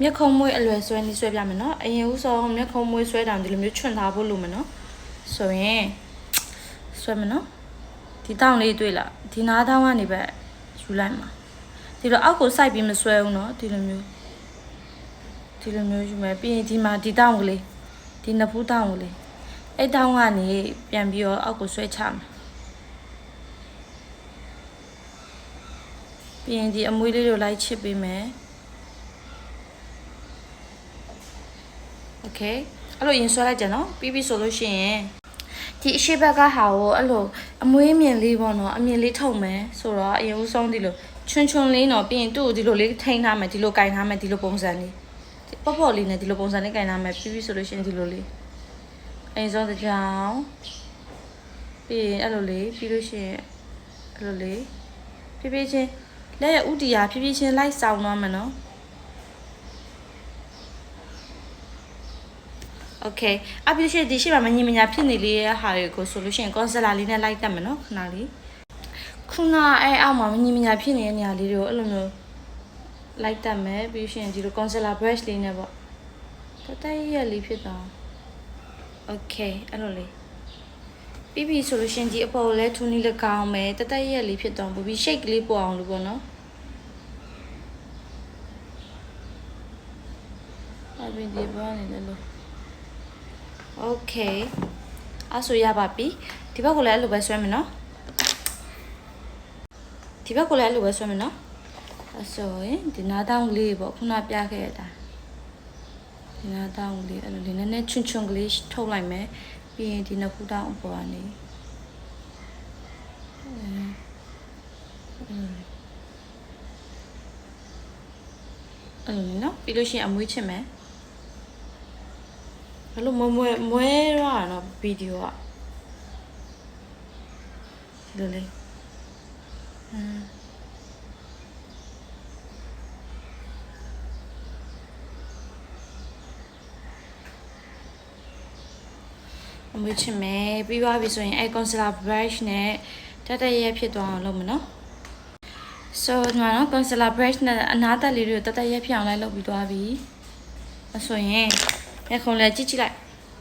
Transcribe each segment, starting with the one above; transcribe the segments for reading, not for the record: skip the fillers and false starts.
မျက်ခုံးမွေးအလွယ်ဆွဲနေဆွဲပြမယ်နော်အရင်ဦးဆုံးမျက်ခုံးမွေးဆွဲတောင်ဒီလိုမျိုးချွတ်ထားဖို့လိုမယ်နော်ဆိုရင်ဆွဲမယ်နော်ဒီတောင်လေးတွေ့လားဒီနားတောင်ကနေပဲယူလိုက်မှာဒီလိုအောက်ကိုစိုက်ပြီးမဆွဲဘူးနော်ဒီလိုမျိုးယူမယ်ပြီးရင်ဒီမှာဒီတောင်ကလေးဒီနှစ်ဖူးတောင်ကလေးအဲ့တောင်ကနေပြန်ပြီးတော့အောက်ကိုဆွဲချမယ်ပြီးရင်ဒီအမွေးလေးကိုလိုက်ချစ်ပေးမယ်โอเคအဲ့လိုရင်ဆွဲလိုက်ကြနော်ပြီးပြီဆိုလို့ရှိရင်ဒီအရှိဘက်ကဟာကိုအဲ့လိုအမွေးမြင်လေးပေါ့နော်အမြင်လေးထုတ်မယ်ဆိုတော့အရင်ဦးဆုံးဒီလိုချွန်းလေးနော်ပြီးရင်သူ့ကိုဒီလိုလေးထိန်းထားမယ်ဒီလိုကင်ထားမယ်ဒီလိုပုံစံလေးပေါ့လေးနဲ့ဒီလိုပုံစံလေးကင်ထားမယ်ပြီးပြီဆိုလို့ရှိရင်ဒီလိုလေးအရင်ဆုံးတစ်ကြောင်ပြီးရင်အဲ့လိုလေးပြီးလို့ရှိရင်အဲ့လိုလေးဖြည်းဖြည်းချင်းလက်ရဥတီယာဖြည်းဖြည်းချင်းလိုက်ဆောင်သွားမယ်နော်โอเคအပြည့်ရှိဒီရှိမှာမညီမညာဖြစ်နေလေးရဲ့ဟာတွေကိုဆိုလို့ရှိရင်ကွန်ဆယ်လာလေးနဲ့လိုက်တတ်မယ်နော်ခဏလေးခုနအဲ့အောက်မှာမညီမညာဖြစ်နေတဲ့နေရာလေးတွေကိုအဲ့လိုမျိုးလိုက်တတ်မယ်ပြီးရှင်ဒီလို concealer brush လေးနဲ့ပေါ့တတရက်လေးဖြစ်သွားโอเคအဲ့လိုလေးပြီးပြီဆိုလို့ရှင်ဒီအပေါ်လဲထူနီလည်းကောင်းမယ်တတရက်လေးဖြစ်သွားဘူးပြီး shake လေးပေါ်အောင်လို့ပေါ့နော်အပြင်ဒီပေါ်နေတယ်လို့โอเคအဲ့ဆိုရပါပြီဒီဘက်ကိုလည်းအဲ့လိုပဲဆွဲမယ်နော်ဒီဘက်ကိုလည်းအဲ့လိုပဲဆွဲမယ်နော်အဲ့ဆိုရင်ဒီနားတောင်းလေးပေါ့ခုနပြခဲ့ရတာဒီနားတောင်းလေးအဲ့လိုလေးနည်းနည်းချွန်းကလေးထုတ်လိုက်မယ်ပြီးရင်ဒီနှစ်ခုတောင်းအပေါ်ကနေအဲ့လိုနော်ပြီးလို့ရှိရင်အမွေးချစ်မယ်ဘယ်လိုမွဲရတော့ဗီဒီယိုကဒီလေးအမွေးချင်မယ်ပြီးသွားပြီဆိုရင်အဲ concealer brush နဲ့တရက်ဖြစ်သွားအောင်လုပ်မယ်နော် so ဒီမှာနော် concealer brush နဲ့အနားတက်လေးတွေကိုတရက်ဖြစ်အောင်လိုက်လုပ်ပြီးသွားပြီအဆိုရင်မျက်ခုံးလည်းကြည့်လိုက်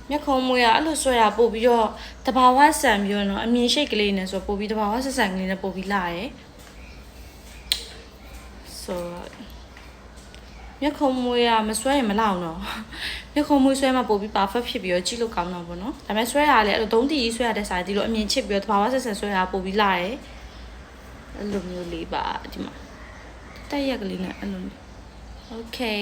မျက်ခုံးမွေးရအဲ့လိုဆွဲရပို့ပြီးတော့တဘာဝဆန်ပြီးတော့နော်အမြင်ရှိတ်ကလေးနဲ့ဆိုပို့ပြီးတဘာဝဆန်ကလေးနဲ့ပို့ပြီးလာရဲ so မျက်ခုံးမွေးရမဆွဲရင်မလောက်တော့မျက်ခုံးမွေးဆွဲမှပို့ပြီး perfect ဖြစ်ပြီးတော့ကြည့်လို့ကောင်းတော့ဗောနော်ဒါပေမဲ့ဆွဲရလဲအဲ့လိုသုံးတီကြီးဆွဲရတဲ့စာဒီလိုအမြင်ချစ်ပြီးတော့တဘာဝဆန်ဆွဲရပို့ပြီးလာရဲအဲ့လိုမျိုးလေးပါဒီမှာတက်ရက်ကလေးနဲ့အဲ့လို okay